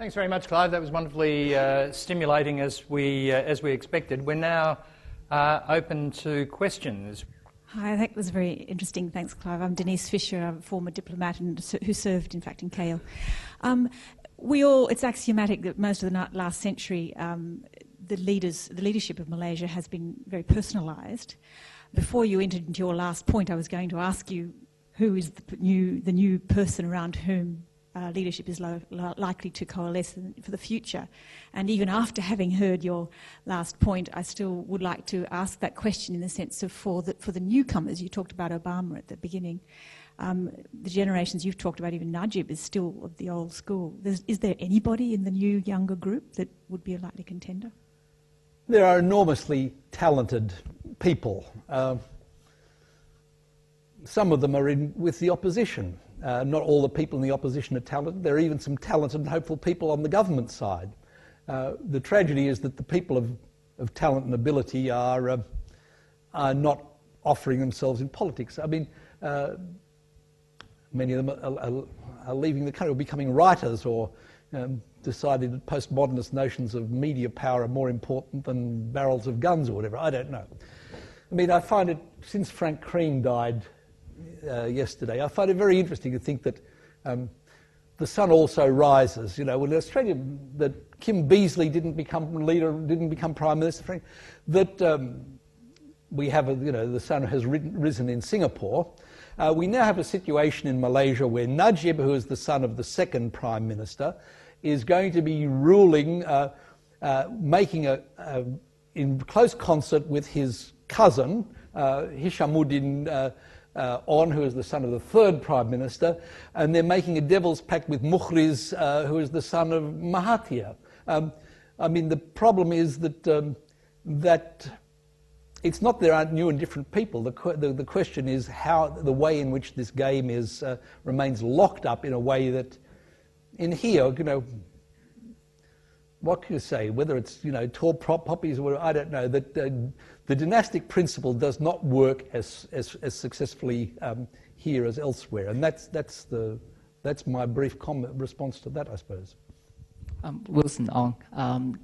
Thanks very much, Clive. That was wonderfully stimulating as we expected. We're now open to questions. Hi, that was very interesting. Thanks, Clive. I'm Denise Fisher, I'm a former diplomat who served, in fact, in Kale. It's axiomatic that most of the last century, the leadership of Malaysia has been very personalised. Before you entered into your last point, I was going to ask you who is the new person around whom leadership is likely to coalesce for the future. And even after having heard your last point, I still would like to ask that question in the sense of for the newcomers. You talked about Obama at the beginning. The generations you've talked about, even Najib, is still of the old school. Is there anybody in the new, younger group that would be a likely contender? There are enormously talented people. Some of them are with the opposition. Not all the people in the opposition are talented. There are even some talented and hopeful people on the government side. The tragedy is that the people of talent and ability are not offering themselves in politics. I mean, many of them are leaving the country or becoming writers or decided that postmodernist notions of media power are more important than barrels of guns or whatever. I don't know. I mean, I find it, since Frank Crean died yesterday, I find it very interesting to think that the sun also rises. You know, when Australia, that Kim Beazley didn't become leader, didn't become Prime Minister, that we have, the sun has risen in Singapore. We now have a situation in Malaysia where Najib, who is the son of the second Prime Minister, is going to be ruling, making in close concert with his cousin, Hishamuddin who is the son of the third Prime Minister, and they're making a devil's pact with Mukhriz, who is the son of Mahathir. I mean, the problem is that it's not there aren't new and different people. The question is how the way in which this game remains locked up in a way that, in here, what can you say? Whether it's tall poppies or whatever, I don't know. That the dynastic principle does not work as successfully here as elsewhere, and that's my brief response to that, I suppose. Wilson Ong,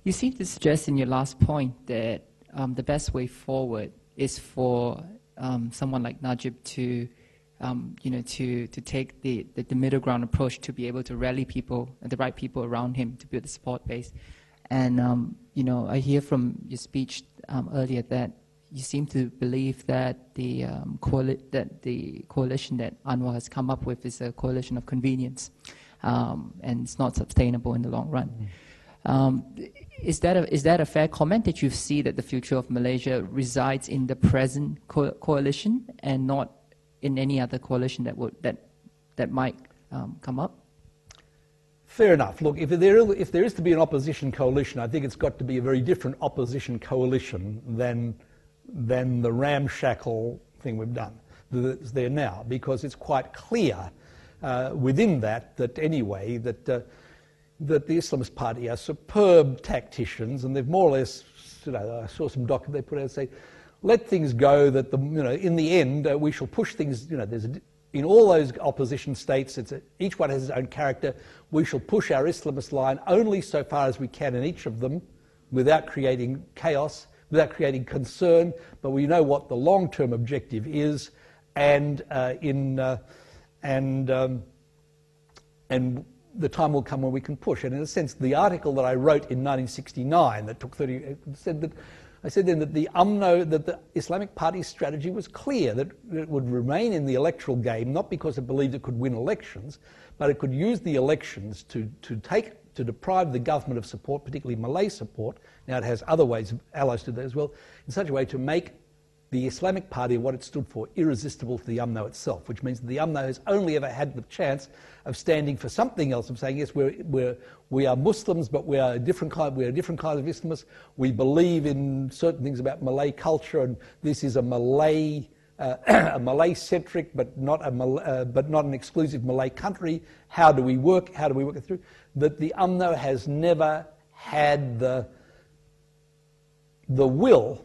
you seem to suggest in your last point that the best way forward is for someone like Najib to take the middle ground approach, to be able to rally people, the right people around him, to build a support base. And I hear from your speech earlier that you seem to believe that the coalition that Anwar has come up with is a coalition of convenience, and it's not sustainable in the long run. Is that a fair comment, that you see that the future of Malaysia resides in the present coalition and not in any other coalition that might come up? Fair enough. Look, if there is to be an opposition coalition, I think it's got to be a very different opposition coalition than the ramshackle thing we've done that's there now, because it's quite clear within that anyway that the Islamist Party are superb tacticians, and they've more or less, I saw some document they put out and say, let things go, that in the end we shall push things, in all those opposition states, each one has its own character. We shall push our Islamist line only so far as we can in each of them, without creating chaos, without creating concern, but we know what the long-term objective is, and the time will come when we can push. And in a sense, the article that I wrote in 1969 that took 30 I said then that the UMNO, that the Islamic Party's strategy was clear, that it would remain in the electoral game, not because it believed it could win elections, but it could use the elections to deprive the government of support, particularly Malay support. Now it has other ways, allies to that as well, in such a way to make the Islamic Party, what it stood for, irresistible to the UMNO itself, which means that the UMNO has only ever had the chance of standing for something else, of saying, yes, we are Muslims, but we are a different kind of Islamists. We believe in certain things about Malay culture, and this is a Malay-centric, but not an exclusive Malay country. How do we work it through? That the UMNO has never had the will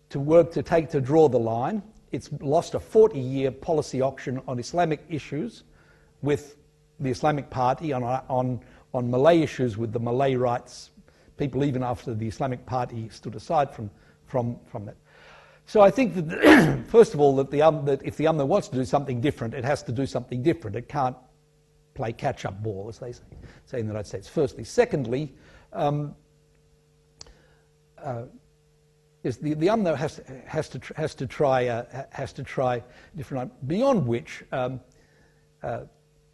to draw the line. It's lost a 40-year policy auction on Islamic issues with the Islamic Party on on Malay issues with the Malay rights people, even after the Islamic Party stood aside from that. So I think that, first of all, that if the UMNO wants to do something different, it has to do something different. It can't play catch-up ball, as they say in the United States. Firstly. Secondly, is the UMNO has to try different, beyond which,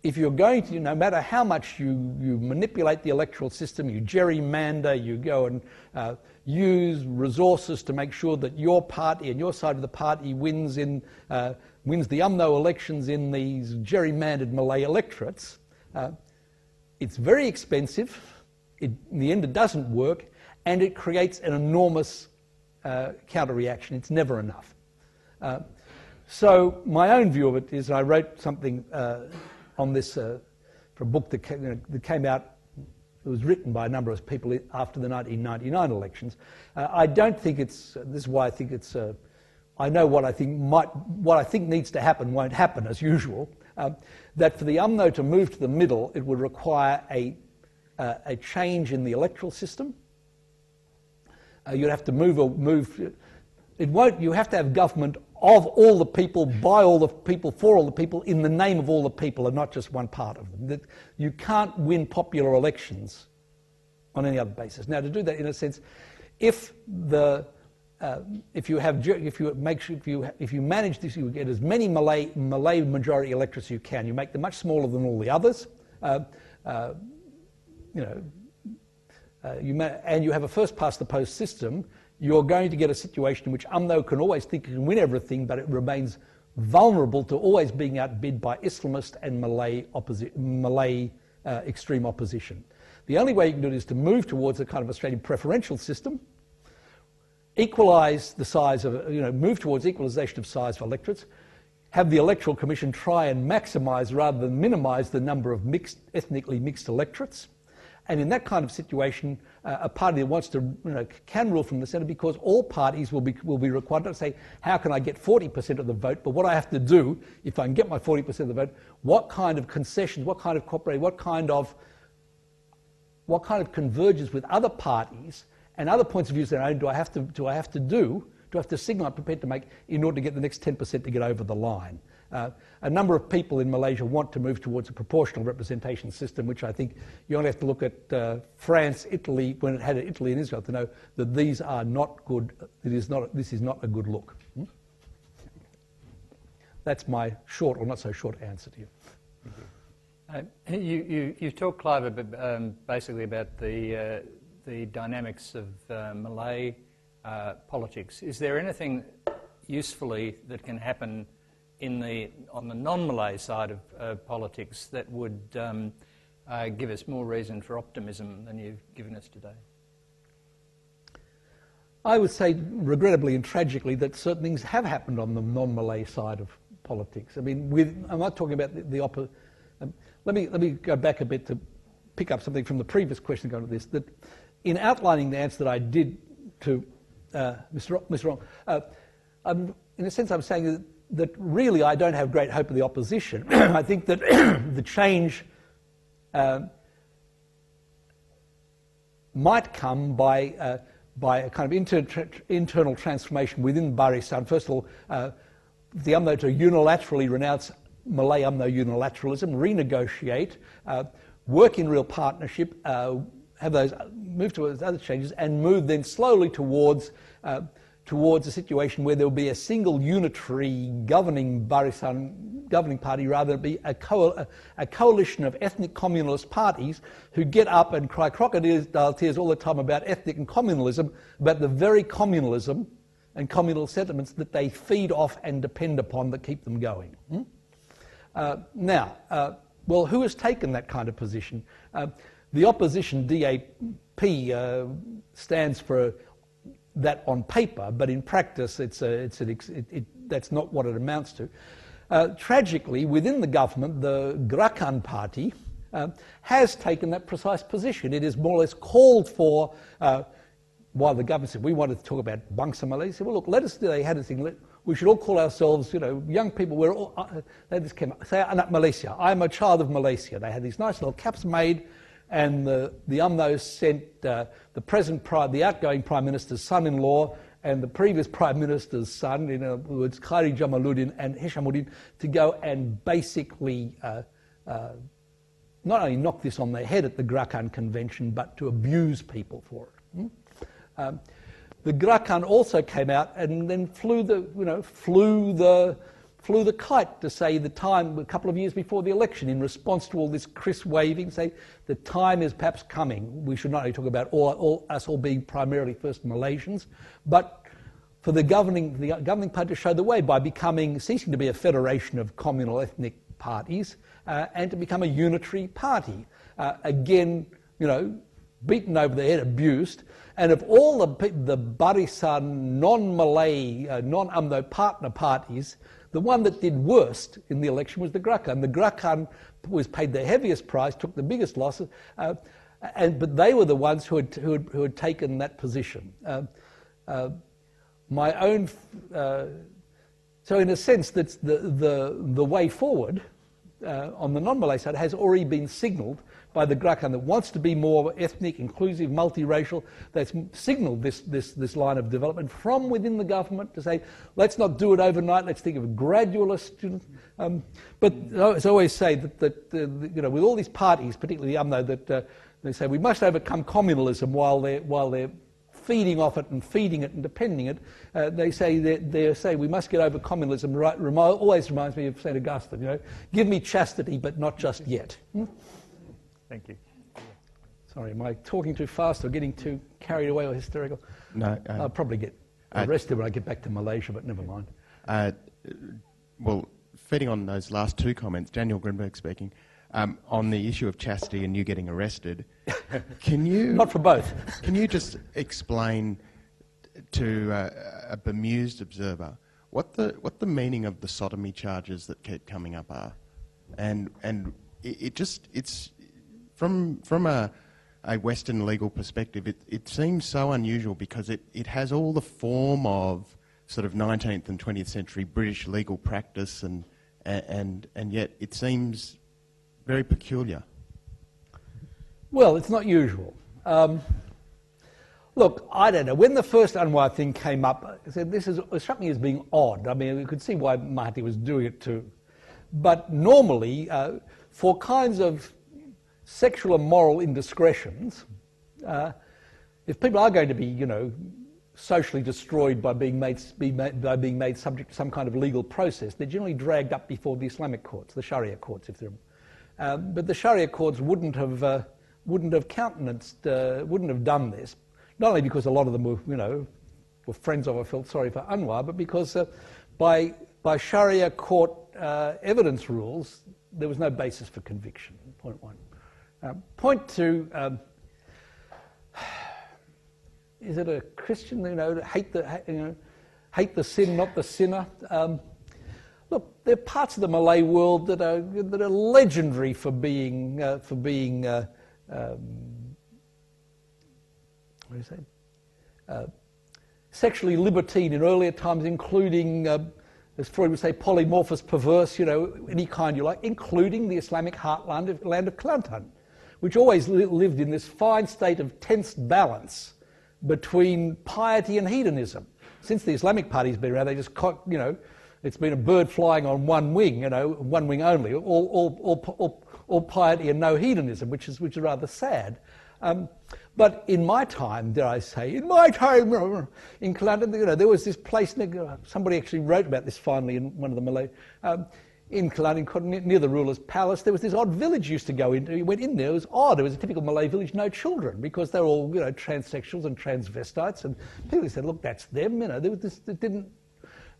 if you're going to, no matter how much you manipulate the electoral system, you gerrymander, you go and use resources to make sure that your party and your side of the party wins the UMNO elections in these gerrymandered Malay electorates, it's very expensive. In the end, it doesn't work, and it creates an enormous counter-reaction. It's never enough. So my own view of it is, I wrote something on this for a book that came out. It was written by a number of people after the 1999 elections. I don't think it's. This is why I think it's. I know what I think needs to happen won't happen as usual. That for the UMNO to move to the middle, it would require a change in the electoral system. You'd have to move. It won't. You have to have government of all the people, by all the people, for all the people, in the name of all the people, and not just one part of them. That you can't win popular elections on any other basis. Now, to do that, in a sense, if you manage this, you get as many Malay majority electorates as you can. You make them much smaller than all the others. And you have a first past the post system. You're going to get a situation in which UMNO can always think it can win everything, but it remains vulnerable to always being outbid by Islamist and Malay extreme opposition. The only way you can do it is to move towards a kind of Australian preferential system, equalise the size of, move towards equalisation of size of electorates, have the Electoral Commission try and maximise rather than minimise the number of ethnically mixed electorates. And in that kind of situation, a party that wants to, can rule from the centre, because all parties will be required to say, how can I get 40% of the vote? But what I have to do, if I can get my 40% of the vote, what kind of concessions, what kind of cooperation, what kind of convergence with other parties and other points of view their own do I have to signal I'm prepared to make in order to get the next 10% to get over the line. A number of people in Malaysia want to move towards a proportional representation system, which I think you only have to look at France, Italy, when it had Italy and Israel, to know that these are not good. This is not a good look. That's my short or not so short answer to you. You talked, Clive, a bit, basically about the dynamics of Malay politics. Is there anything usefully that can happen on the non-Malay side of politics that would give us more reason for optimism than you've given us today? I would say, regrettably and tragically, that certain things have happened on the non-Malay side of politics. I mean, I'm not talking about the opposite. Let me go back a bit to pick up something from the previous question going to this. That in outlining the answer that I did to Mr. Wrong, in a sense, I'm saying that really I don't have great hope of the opposition. I think that the change might come by a kind of internal transformation within Barisan. First of all, the UMNO to unilaterally renounce Malay UMNO unilateralism, renegotiate, work in real partnership, have those move towards other changes, and move then slowly towards a situation where there will be a single unitary governing Barisan governing party rather than be a coalition of ethnic communalist parties who get up and cry crocodile tears all the time about ethnic and communalism, about the very communalism and communal sentiments that they feed off and depend upon that keep them going. Well, who has taken that kind of position? The opposition, DAP, stands for that on paper, but in practice that's not what it amounts to. Tragically, within the government, the Gerakan party has taken that precise position. It is more or less called for, while the government said, we wanted to talk about Bangsa Malaysia, said, well, look, let us do, they had a thing, we should all call ourselves, young people, we're all, they just came up, say, Anak Malaysia, I'm a child of Malaysia. They had these nice little caps made, and the UMNO sent the outgoing Prime Minister's son-in-law and the previous Prime Minister's son, in other words, Khairi Jamaluddin and Hishamuddin, to go and basically not only knock this on the head at the Gerakan Convention, but to abuse people for it. The Gerakan also came out and then flew the kite to say the time, a couple of years before the election, in response to all this Chris waving, say the time is perhaps coming. We should not only talk about us all being primarily first Malaysians, but for the governing party to show the way by ceasing to be a federation of communal ethnic parties and to become a unitary party. Again, beaten over the head, abused. And of all the Barisan non-Malay, non-UMNO partner parties, the one that did worst in the election was the Gerakan. The Gerakan was paid the heaviest price, took the biggest losses, but they were the ones who had taken that position. So in a sense, that's the way forward on the non-Malay side has already been signalled by the Gerakan that wants to be more ethnic, inclusive, multiracial. That's signalled this line of development from within the government to say, let's not do it overnight, let's think of a gradualist. But as I always say, that with all these parties, particularly UMNO, that they say we must overcome communalism while they're feeding off it and feeding it and depending it. They say we must get over communalism. Always reminds me of St. Augustine. Give me chastity, but not just yet. Thank you. Sorry, am I talking too fast or getting too carried away or hysterical? No. I'll probably get arrested when I get back to Malaysia, but never mind. Well, feeding on those last two comments, Daniel Grinberg speaking, on the issue of chastity and you getting arrested, can you... Not for both. Can you just explain to a bemused observer what the meaning of the sodomy charges that keep coming up are? And it's from a Western legal perspective, it seems so unusual because it has all the form of sort of 19th and 20th century British legal practice and yet it seems very peculiar. Well, it's not usual. Look, I don't know. When the first Anwar thing came up, I said it struck me as being odd. I mean, we could see why Mahathir was doing it too. But normally, for kinds of sexual and moral indiscretions, if people are going to be, socially destroyed by being made subject to some kind of legal process, they're generally dragged up before the Islamic courts, the Sharia courts, if they're. But the Sharia courts wouldn't have countenanced, wouldn't have done this. Not only because a lot of them were friends of or felt sorry for Anwar, but because by Sharia court evidence rules, there was no basis for conviction. Point one. Point two. Is it a Christian? Hate the sin, not the sinner. Look, there are parts of the Malay world that are legendary for being sexually libertine in earlier times, including, as Freud would say, polymorphous, perverse, any kind you like, including the Islamic heartland of Kelantan, which always lived in this fine state of tense balance between piety and hedonism. Since the Islamic Party's been around, they just, it's been a bird flying on one wing, one wing only, all piety and no hedonism, which is rather sad. But in my time, dare I say, in Kelantan, there was this place, somebody actually wrote about this finally in one of the Malay, in Kelantan, near the ruler's palace, there was this odd village you used to go into. You went in there, it was odd. It was a typical Malay village, no children, because they were all, transsexuals and transvestites. And people said, look, that's them, it didn't.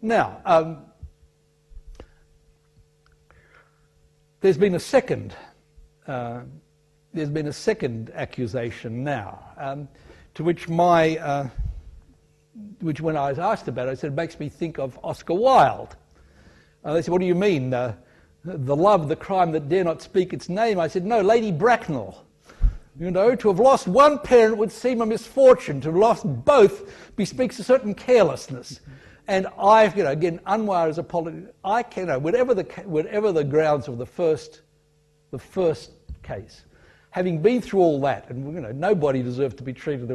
Now, there's been a second accusation now, to which which when I was asked about it, I said, it makes me think of Oscar Wilde. They said, what do you mean? The love, the crime that dare not speak its name? I said, no, Lady Bracknell. To have lost one parent would seem a misfortune. To have lost both bespeaks a certain carelessness. And again, Anwar is a politician. I can, whatever the grounds of the first case, having been through all that, and nobody deserved to be treated,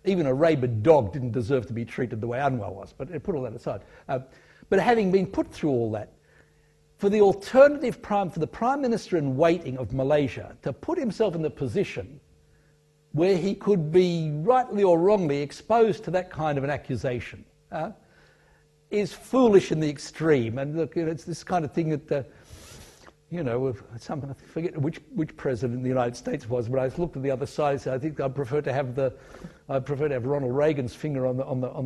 even a rabid dog didn't deserve to be treated the way Anwar was, but put all that aside. But having been put through all that, for the for the Prime Minister in waiting of Malaysia to put himself in the position where he could be rightly or wrongly exposed to that kind of an accusation is foolish in the extreme. And look, it's this kind of thing that, I forget which president in the United States was, but I looked at the other side. So I think I'd prefer to have Ronald Reagan's finger on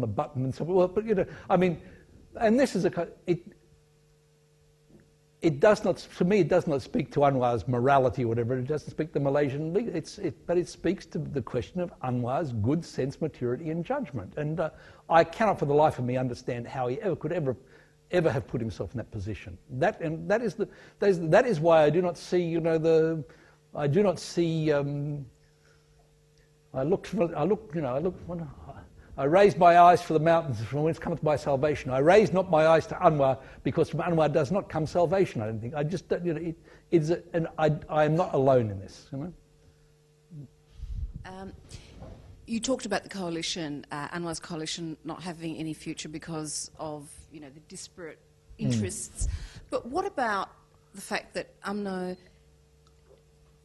the button and so. Well, but and this is it does not, for me, it does not speak to Anwar's morality or whatever. It doesn't speak to Malaysian legal. But it speaks to the question of Anwar's good sense, maturity, and judgment. And I cannot, for the life of me, understand how he could ever have put himself in that position. That is why I do not see, I raised my eyes for the mountains from whence cometh my salvation. I raised not my eyes to Anwar, because from Anwar does not come salvation, I don't think. I just, I am not alone in this, You talked about the coalition, Anwar's coalition not having any future because of, the disparate interests. But what about the fact that UMNO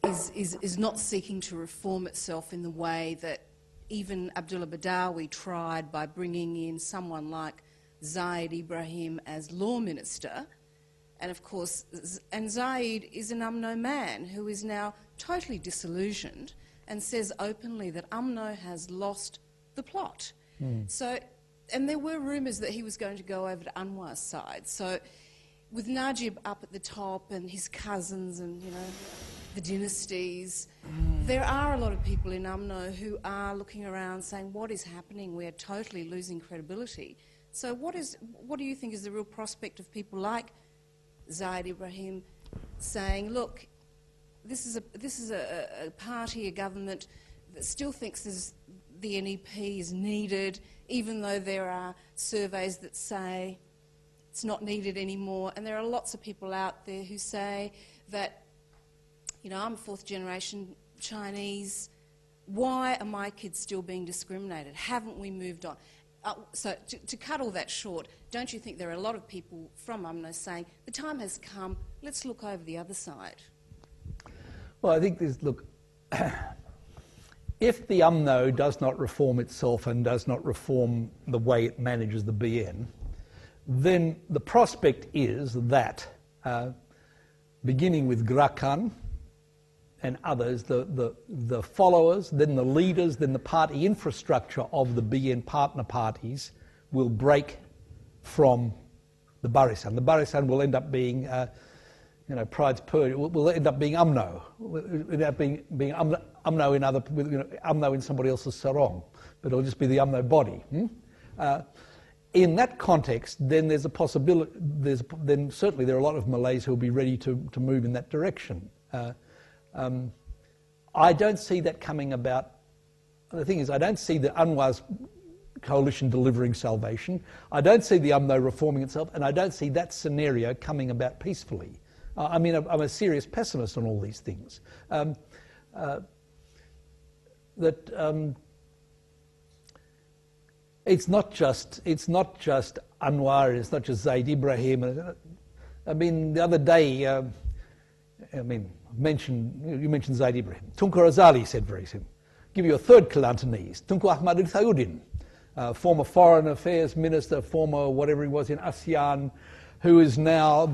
is not seeking to reform itself in the way that even Abdullah Badawi tried by bringing in someone like Zayed Ibrahim as law minister? And of course, Zayed is an UMNO man who is now totally disillusioned and says openly that UMNO has lost the plot. So, and there were rumours that he was going to go over to Anwar's side. So with Najib up at the top and his cousins and, the dynasties, there are a lot of people in UMNO who are looking around saying, what is happening? We are totally losing credibility. So what do you think is the real prospect of people like Zayed Ibrahim saying, look, this is a party, a government that still thinks the NEP is needed, even though there are surveys that say it's not needed anymore. And there are lots of people out there who say that, I'm fourth generation Chinese. Why are my kids still being discriminated? Haven't we moved on? So to cut all that short, don't you think there are a lot of people from UMNO saying the time has come, let's look over the other side? Well, I think if the UMNO does not reform itself and does not reform the way it manages the BN, then the prospect is that, beginning with Gerakan and others, the followers, then the leaders, then the party infrastructure of the BN partner parties will break from the Barisan. The Barisan will end up being, Pride's Purge, will end up being UMNO. Will end up being UMNO in other, UMNO in somebody else's sarong, but it'll just be the UMNO body. In that context, then there's a possibility. Then certainly there are a lot of Malays who will be ready to move in that direction. I don't see that coming about. The thing is, I don't see the Anwar's coalition delivering salvation. I don't see the UMNO reforming itself, and I don't see that scenario coming about peacefully. I'm a serious pessimist on all these things. It's not just Anwar, it's not just Zayed Ibrahim. The other day, you mentioned Zayed Ibrahim. Tunku Razali said very soon, give you a third Kelantanese, Tunku Ahmad Thayudin, former foreign affairs minister, former whatever he was in ASEAN, who is now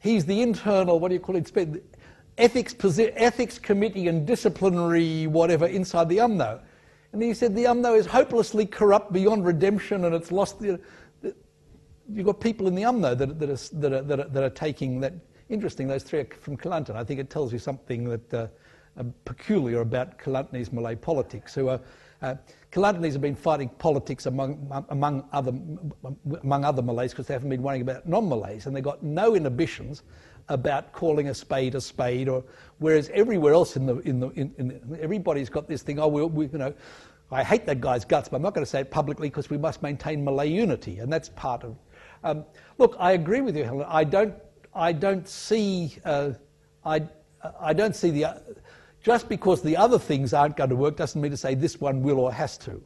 he's the internal, what do you call it, ethics committee and disciplinary whatever inside the UMNO. And he said the UMNO is hopelessly corrupt beyond redemption and it's lost the... You've got people in the UMNO that are taking that. Interesting, those three are from Kelantan. I think it tells you something that peculiar about Kelantanese Malay politics. Kelantanese have been fighting politics among other Malays because they haven't been worrying about non-Malays, and they've got no inhibitions about calling a spade, or whereas everywhere else everybody's got this thing. I hate that guy's guts, but I'm not going to say it publicly because we must maintain Malay unity, and that's part of. Look, I agree with you, Helen. I don't see I don't see the just because the other things aren't going to work doesn't mean to say this one will or has to.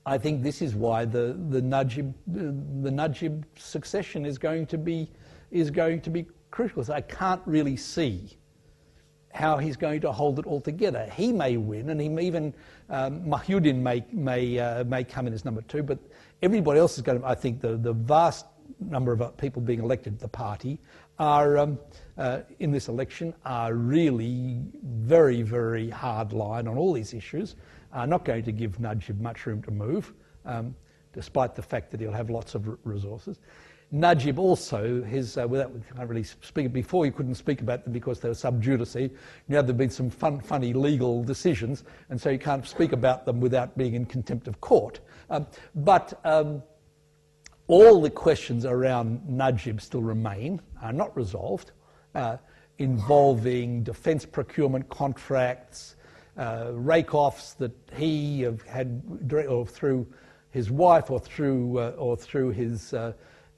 I think this is why the Najib succession is going to be crucial. So I can't really see how he's going to hold it all together. He may win, and he may even Mahyuddin may come in as number 2, but everybody else is going to. I think the vast number of people being elected to the party are in this election are really very, very hard line on all these issues. Are not going to give Najib much room to move, despite the fact that he'll have lots of resources. Najib also, without can't really speak before, he couldn't speak about them because they were sub judice. Now there've been some funny legal decisions, and so you can't speak about them without being in contempt of court. But all the questions around Najib still remain, are not resolved, involving defence procurement contracts, rake-offs that he had or through his wife or through his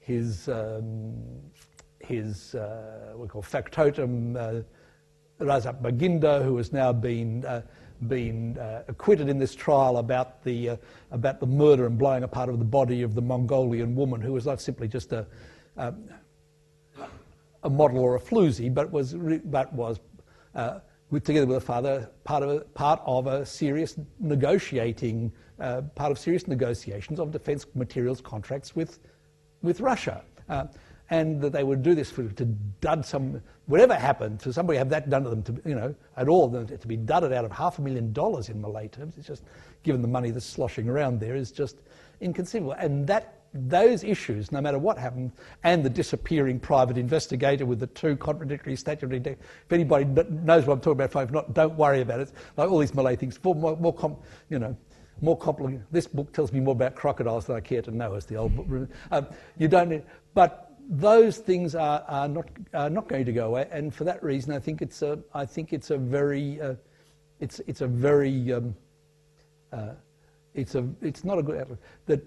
we call factotum Razak Baginda, who has now been acquitted in this trial about the murder and blowing apart of the body of the Mongolian woman, who was not simply just a model or a floozy, but was together with her father part of serious negotiations of defence materials contracts with Russia. And that they would do this to dud whatever happened, to somebody have that done to them, at all, to be dudded out of $500,000 in Malay terms, it's just, given the money that's sloshing around there, is just inconceivable. And those issues, no matter what happened, and the disappearing private investigator with the 2 contradictory statutory, if anybody knows what I'm talking about, if not, don't worry about it. Like all these Malay things, more complicated. This book tells me more about crocodiles than I care to know, as the old book. You don't need, but those things are not going to go away, and for that reason, I think it's a very it's not a good outlook. That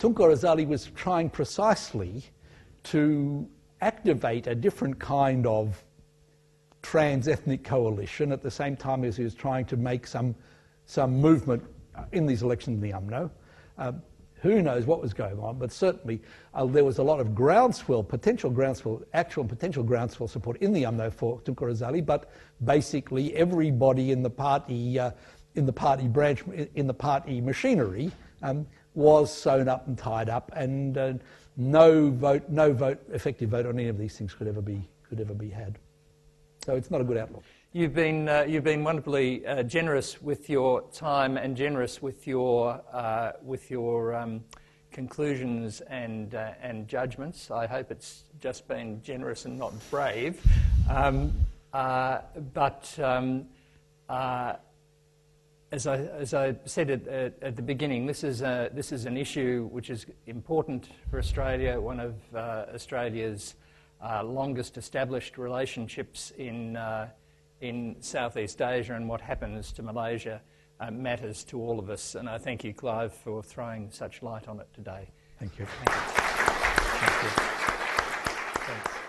Tunku Razali was trying precisely to activate a different kind of trans-ethnic coalition at the same time as he was trying to make some movement in these elections in the UMNO. Who knows what was going on, but certainly there was a lot of actual potential groundswell support in the UMNO for Tunku Razali, but basically everybody in the party branch, in the party machinery, was sewn up and tied up, and no effective vote on any of these things could ever be had. So it's not a good outlook. You've been wonderfully generous with your time and generous with your conclusions and judgments. I hope it's just been generous and not brave. But as I said at the beginning, this is an issue which is important for Australia. One of Australia's longest established relationships in Southeast Asia, and what happens to Malaysia matters to all of us. And I thank you, Clive, for throwing such light on it today. Thank you. Thank you. Thank you. Thanks.